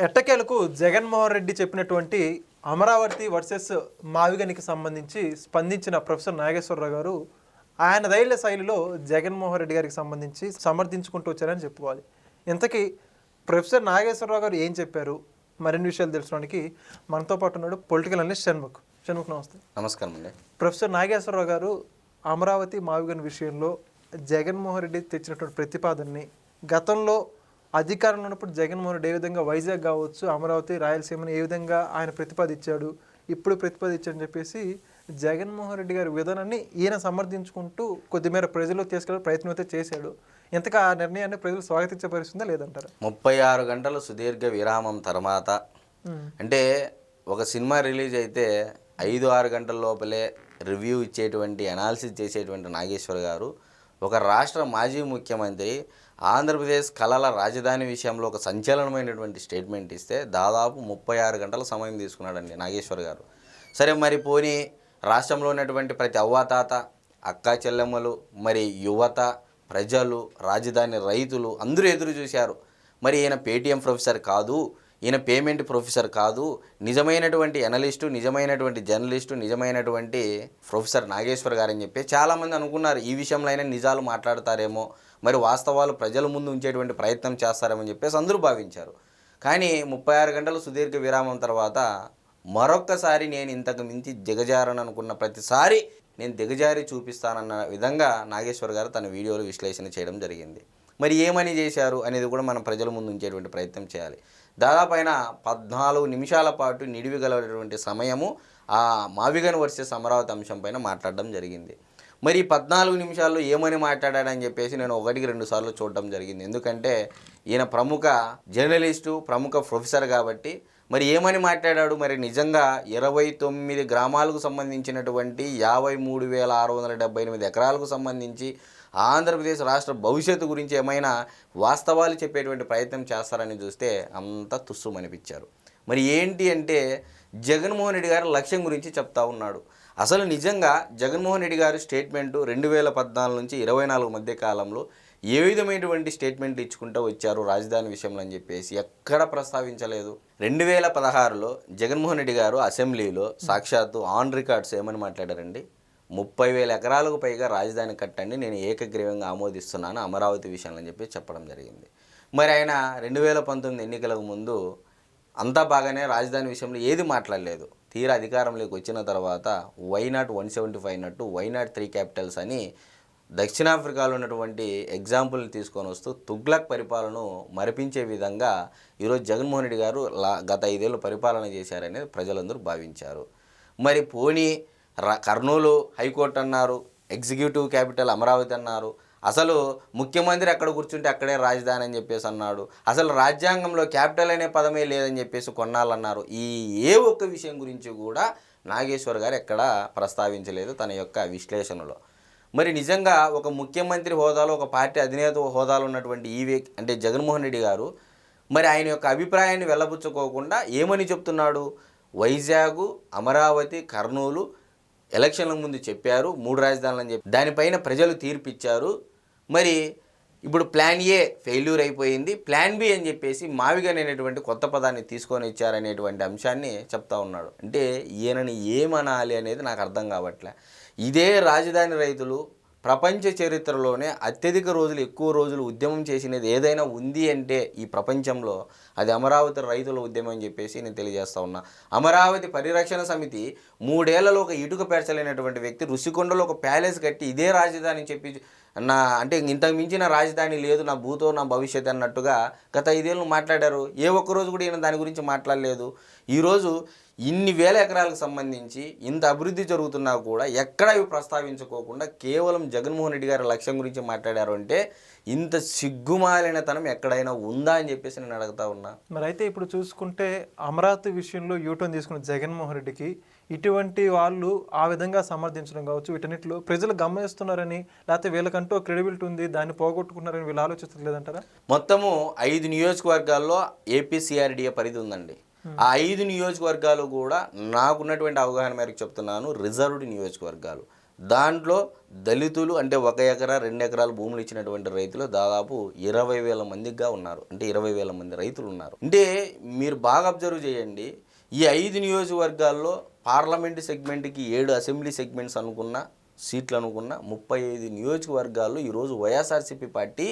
ఎట్టకేలకు జగన్మోహన్ రెడ్డి చెప్పినటువంటి అమరావతి వర్సెస్ మావిగనికి సంబంధించి స్పందించిన ప్రొఫెసర్ నాగేశ్వరరావు గారు ఆయన ధైర్య శైలిలో జగన్మోహన్ రెడ్డి గారికి సంబంధించి సమర్థించుకుంటూ వచ్చారని చెప్పుకోవాలి. ఇంతకీ ప్రొఫెసర్ నాగేశ్వరరావు గారు ఏం చెప్పారు, మరిన్ని విషయాలు తెలుసుకోవడానికి మనతో పాటు ఉన్నాడు పొలిటికల్ అనలిస్ట్ షణ్ముఖ్. నమస్తే. నమస్కారం అండి. ప్రొఫెసర్ నాగేశ్వరరావు గారు అమరావతి మావిగన్ విషయంలో జగన్మోహన్ రెడ్డి తెచ్చినటువంటి ప్రతిపాదనని గతంలో అధికారంలో ఉన్నప్పుడు జగన్మోహన్ రెడ్డి ఏ విధంగా వైజాగ్ కావచ్చు, అమరావతి, రాయలసీమని ఏ విధంగా ఆయన ప్రతిపాదించాడు, ఇప్పుడు ప్రతిపాదించాడని చెప్పేసి జగన్మోహన్ రెడ్డి గారి విధానాన్ని ఈయన సమర్థించుకుంటూ కొద్దిమేర ప్రజల్లో తీసుకెళ్ళే ప్రయత్నం అయితే చేశాడు. ఇంతగా ఆ నిర్ణయాన్ని ప్రజలు స్వాగతించే పరిస్థితుందా లేదంటారా? 36 గంటల సుదీర్ఘ విరామం తర్వాత అంటే ఒక సినిమా రిలీజ్ అయితే 5-6 గంటల లోపలే రివ్యూ ఇచ్చేటువంటి అనాలిసిస్ చేసేటువంటి నాగేశ్వర్ గారు ఒక రాష్ట్ర మాజీ ముఖ్యమంత్రి ఆంధ్రప్రదేశ్ కళల రాజధాని విషయంలో ఒక సంచలనమైనటువంటి స్టేట్మెంట్ ఇస్తే దాదాపు 36 గంటల సమయం తీసుకున్నాడండి నాగేశ్వర్ గారు. సరే, మరి పోనీ రాష్ట్రంలో ఉన్నటువంటి ప్రతి అవ్వాతాత, అక్కా చెల్లెమ్మలు, మరి యువత, ప్రజలు, రాజధాని రైతులు అందరూ ఎదురు చూశారు. మరి ఈయన పేటీఎం ప్రొఫెసర్ కాదు, ఈయన పేమెంట్ ప్రొఫెసర్ కాదు, నిజమైనటువంటి అనలిస్టు, నిజమైనటువంటి జర్నలిస్టు, నిజమైనటువంటి ప్రొఫెసర్ నాగేశ్వర్ గారని చెప్పి చాలామంది అనుకున్నారు. ఈ విషయంలో అయినా నిజాలు మాట్లాడతారేమో, మరి వాస్తవాలు ప్రజల ముందు ఉంచేటువంటి ప్రయత్నం చేస్తారేమో అని చెప్పేసి అందరూ భావించారు. కానీ 36 గంటల సుదీర్ఘ విరామం తర్వాత మరొక్కసారి నేను ఇంతకు మించి దిగజారని అనుకున్న ప్రతిసారి నేను దిగజారి చూపిస్తానన్న విధంగా నాగేశ్వర్ గారు తన వీడియోలో విశ్లేషణ చేయడం జరిగింది. మరి ఏమని చేశారు అనేది కూడా మనం ప్రజల ముందు ఉంచేటువంటి ప్రయత్నం చేయాలి. దాదాపు ఆయన 14 నిమిషాల పాటు నిడివిగలటువంటి సమయము ఆ మావిగన్ వర్సెస్ అమరావతి అంశం పైన మాట్లాడడం జరిగింది. మరి 14 నిమిషాల్లో ఏమని మాట్లాడాడని చెప్పేసి నేను 1-2 సార్లు చూడడం జరిగింది. ఎందుకంటే ఈయన ప్రముఖ జర్నలిస్టు, ప్రముఖ ప్రొఫెసర్ కాబట్టి మరి ఏమని మాట్లాడాడు, మరి నిజంగా 29 గ్రామాలకు సంబంధించినటువంటి 53,678 ఎకరాలకు సంబంధించి ఆంధ్రప్రదేశ్ రాష్ట్ర భవిష్యత్తు గురించి ఏమైనా వాస్తవాలు చెప్పేటువంటి ప్రయత్నం చేస్తారని చూస్తే అంతా తుస్సుమనిపించారు. మరి ఏంటి అంటే జగన్మోహన్ రెడ్డి గారి లక్ష్యం గురించి చెప్తా ఉన్నాడు. అసలు నిజంగా జగన్మోహన్ రెడ్డి గారి స్టేట్మెంటు 2014 నుంచి 24 మధ్య కాలంలో ఏ విధమైనటువంటి స్టేట్మెంట్లు ఇచ్చుకుంటూ వచ్చారు రాజధాని విషయంలో అని చెప్పేసి ఎక్కడ ప్రస్తావించలేదు. 2016లో జగన్మోహన్ రెడ్డి గారు అసెంబ్లీలో సాక్షాత్తు ఆన్ రికార్డ్స్ ఏమని మాట్లాడారండి, 30,000 ఎకరాలకు పైగా రాజధాని కట్టండి, నేను ఏకగ్రీవంగా ఆమోదిస్తున్నాను అమరావతి విషయంలో అని చెప్పి చెప్పడం జరిగింది. మరి ఆయన 2019 ఎన్నికలకు ముందు అంతా బాగానే రాజధాని విషయంలో ఏది మాట్లాడలేదు. తీరా అధికారంలోకి వచ్చిన తర్వాత వైనాట్ 175 అన్నట్టు వైనాట్ 3 క్యాపిటల్స్ అని దక్షిణాఫ్రికాలో ఉన్నటువంటి ఎగ్జాంపుల్ తీసుకొని వస్తూ తుగ్లక్ పరిపాలనను మరిపించే విధంగా ఈరోజు జగన్మోహన్ రెడ్డి గారు గత 5 ఏళ్ళు పరిపాలన చేశారనేది ప్రజలందరూ భావించారు. మరి పోనీ కర్నూలు హైకోర్టు అన్నారు, ఎగ్జిక్యూటివ్ క్యాపిటల్ అమరావతి అన్నారు, అసలు ముఖ్యమంత్రి ఎక్కడ కూర్చుంటే అక్కడే రాజధాని అని చెప్పేసి అన్నాడు, అసలు రాజ్యాంగంలో క్యాపిటల్ అనే పదమే లేదని చెప్పేసి కొన్నాళ్ళు అన్నారు. ఏ ఒక్క విషయం గురించి కూడా నాగేశ్వర్ గారు ఎక్కడా ప్రస్తావించలేదు తన యొక్క విశ్లేషణలో. మరి నిజంగా ఒక ముఖ్యమంత్రి హోదాలో, ఒక పార్టీ అధినేత హోదాలో ఉన్నటువంటి అంటే జగన్మోహన్ రెడ్డి గారు మరి ఆయన యొక్క అభిప్రాయాన్ని వెళ్ళబుచ్చుకోకుండా ఏమని చెప్తున్నాడు, వైజాగ్, అమరావతి, కర్నూలు ఎలక్షన్ల ముందు చెప్పారు 3 రాజధానులు అని చెప్పి దానిపైన ప్రజలు తీర్పిచ్చారు. మరి ఇప్పుడు ప్లాన్ ఏ ఫెయిల్యూర్ అయిపోయింది, ప్లాన్ బి అని చెప్పేసి మావిగన్ అనేటువంటి కొత్త పదాన్ని తీసుకొని ఇచ్చారనేటువంటి అంశాన్ని చెప్తా ఉన్నాడు. అంటే ఈయనని ఏమనాలి అనేది నాకు అర్థం కావట్లే. ఇదే రాజధాని రైతులు ప్రపంచ చరిత్రలోనే అత్యధిక రోజులు, ఎక్కువ రోజులు ఉద్యమం చేసినది ఏదైనా ఉంది అంటే ఈ ప్రపంచంలో అది అమరావతి రైతుల ఉద్యమం అని చెప్పేసి నేను తెలియజేస్తా ఉన్నా. అమరావతి పరిరక్షణ సమితి 3 ఏళ్లలో ఒక ఇటుక పేర్చలేనటువంటి వ్యక్తి ఋషికొండలో ఒక ప్యాలెస్ కట్టి ఇదే రాజధాని చెప్పి అంటే ఇంతకు మించిన రాజధాని లేదు, నా భూతో నా భవిష్యత్ అన్నట్టుగా గత 5 ఏళ్ళు మాట్లాడారు. ఏ ఒక్కరోజు కూడా ఈయన దాని గురించి మాట్లాడలేదు. ఈరోజు ఇన్ని వేల ఎకరాలకు సంబంధించి ఇంత అభివృద్ధి జరుగుతున్నా కూడా ఎక్కడ ఇవి ప్రస్తావించుకోకుండా కేవలం జగన్మోహన్ రెడ్డి గారి లక్ష్యం గురించి మాట్లాడారు అంటే ఇంత సిగ్గుమాలినతనం ఎక్కడైనా ఉందా అని చెప్పేసి నేను అడుగుతా ఉన్నా. మరి అయితే ఇప్పుడు చూసుకుంటే అమరావతి విషయంలో యూటర్న్ తీసుకున్న జగన్మోహన్ రెడ్డికి ఇటువంటి వాళ్ళు ఆ విధంగా సమర్థించడం కావచ్చు, వీటన్నిటిలో ప్రజలు గమనిస్తున్నారని, లేకపోతే వీళ్ళకంటూ క్రెడిబిలిటీ ఉంది, దాన్ని పోగొట్టుకున్నారని వీళ్ళు ఆలోచించలేదంటారా? మొత్తము 5 నియోజకవర్గాల్లో ఏపీసీఆర్డీఏ పరిధి ఉందండి. ఆ 5 నియోజకవర్గాలు కూడా నాకున్నటువంటి అవగాహన మేరకు చెప్తున్నాను రిజర్వ్డ్ నియోజకవర్గాలు. దాంట్లో దళితులు అంటే 1 ఎకరా 2 ఎకరాల భూములు ఇచ్చినటువంటి రైతులు దాదాపు 20,000 మందిగా ఉన్నారు. అంటే 20,000 మంది రైతులు ఉన్నారు. అంటే మీరు బాగా అబ్జర్వ్ చేయండి, ఈ 5 నియోజకవర్గాల్లో పార్లమెంటు సెగ్మెంట్కి 7 అసెంబ్లీ సెగ్మెంట్స్ అనుకున్న సీట్లు అనుకున్న 35 నియోజకవర్గాల్లో ఈరోజు వైఎస్ఆర్సీపీ పార్టీ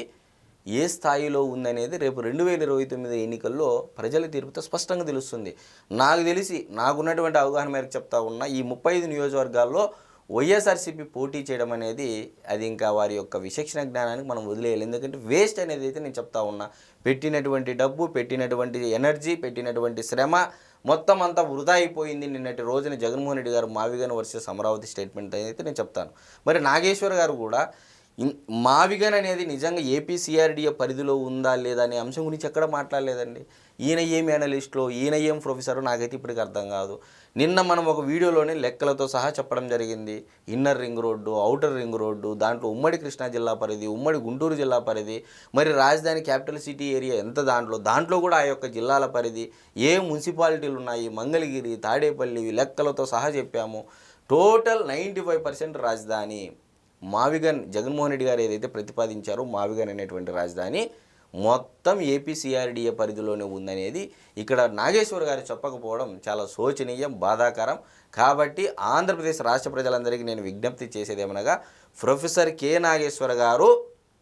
ఏ స్థాయిలో ఉందనేది రేపు 2029 ఎన్నికల్లో ప్రజల తీర్పుతో స్పష్టంగా తెలుస్తుంది. నాకు తెలిసి నాకున్నటువంటి అవగాహన మేరకు చెప్తా ఉన్నా, ఈ 35 నియోజకవర్గాల్లో వైఎస్ఆర్సీపీ పోటీ చేయడం అనేది అది ఇంకా వారి యొక్క విచక్షణ జ్ఞానానికి మనం వదిలేయాలి. ఎందుకంటే వేస్ట్ అనేది అయితే నేను చెప్తా ఉన్నా. పెట్టినటువంటి డబ్బు, పెట్టినటువంటి ఎనర్జీ, పెట్టినటువంటి శ్రమ మొత్తం అంతా వృధా అయిపోయింది. నిన్నటి రోజున జగన్మోహన్ రెడ్డి గారు మావిగన్ వర్సెస్ అమరావతి స్టేట్మెంట్ అయితే నేను చెప్తాను. మరి నాగేశ్వర్ గారు కూడా మావిగన్ అనేది నిజంగా ఏపీ సిఆర్డీఏ పరిధిలో ఉందా లేదా అనే అంశం గురించి ఎక్కడ మాట్లాడలేదండి. ఈయన ఏం అనలిస్ట్లో, ఈయన ఏం ప్రొఫెసరో నాకైతే ఇప్పటికి అర్థం కాదు. నిన్న మనం ఒక వీడియోలోనే లెక్కలతో సహా చెప్పడం జరిగింది. Inner ring road, outer ring road, దాంట్లో ఉమ్మడి కృష్ణా జిల్లా పరిధి, ఉమ్మడి గుంటూరు జిల్లా పరిధి, మరి రాజధాని క్యాపిటల్ సిటీ ఏరియా ఎంత దాంట్లో కూడా ఆ యొక్క జిల్లాల పరిధి, ఏ మున్సిపాలిటీలు ఉన్నాయి, మంగళగిరి, తాడేపల్లి, లెక్కలతో సహా చెప్పాము. టోటల్ 95% రాజధాని మావిగన్ జగన్మోహన్ రెడ్డి గారు ఏదైతే ప్రతిపాదించారో మావిగన్ అనేటువంటి రాజధాని మొత్తం ఏపీ సిఆర్డీఏ పరిధిలోనే ఉందనేది ఇక్కడ నాగేశ్వర్ గారు చెప్పకపోవడం చాలా శోచనీయం, బాధాకరం. కాబట్టి ఆంధ్రప్రదేశ్ రాష్ట్ర ప్రజలందరికీ నేను విజ్ఞప్తి చేసేది ఏమనగా, ప్రొఫెసర్ కె నాగేశ్వర్ గారు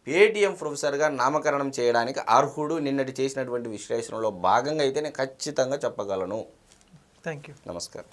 పేటీఎం ప్రొఫెసర్గా నామకరణం చేయడానికి అర్హుడు. నిన్నటి చేసినటువంటి విశ్లేషణలో భాగంగా అయితే నేను ఖచ్చితంగా చెప్పగలను. Thank you. నమస్కారం.